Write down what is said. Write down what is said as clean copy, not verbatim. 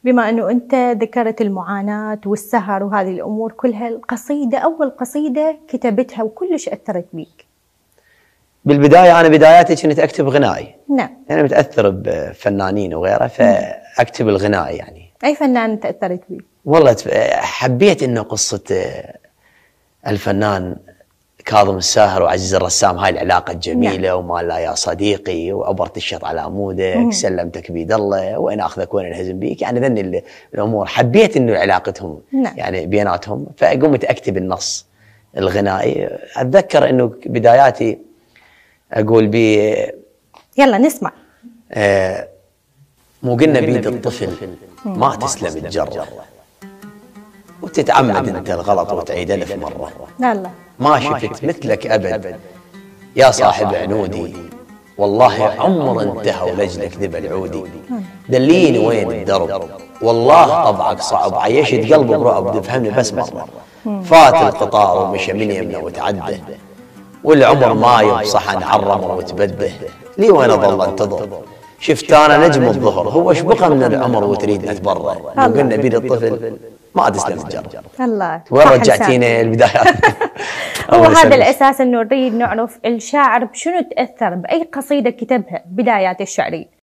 بما أنه أنت ذكرت المعاناة والسهر وهذه الأمور كلها، القصيدة أول قصيدة كتبتها وكلش أثرت بيك. بالبداية أنا بداياتي كنت أكتب غنائي. نعم. يعني متأثر بفنانين وغيره فأكتب الغنائي يعني. أي فنان تأثرت بيه؟ والله حبيت إنه قصة الفنان كاظم الساهر وعزيز الرسام، هاي العلاقة الجميلة. نعم. وما لا يا صديقي، وعبرت الشط على عمودك، سلمتك بيد الله، وين أخذك وين الهزم بيك، يعني ذني الأمور حبيت إنه علاقتهم. نعم. يعني بيناتهم، فقمت أكتب النص الغنائي. أتذكر إنه بداياتي أقول بي يلا نسمع. مو قلنا بيد الطفل ما تسلم الجرة، وتتعمد انت الغلط وتعيد 1000 مرة. يلا. ما شفت مثلك أبد يا صاحب عنودي، والله عمر انتهى ولجلك ذب العودي. دليني وين الدرب، والله طبعك صعب، عيشت قلبي برعب، تفهمني بس مرة. فات القطار ومشى من يمنا وتعدى، والعمر ما يبصحن عرم وتبده. لي وين اظل انتظر، شفت انا نجم الظهر، هو شبقه من العمر وتريد نتبرى. لو قلنا بيد الطفل ما تسلم الجر. الله، وين رجعتينا البدايات. هو هذا الاساس، انه نريد نعرف الشاعر بشنو تاثر، باي قصيده كتبها بدايات الشعريه.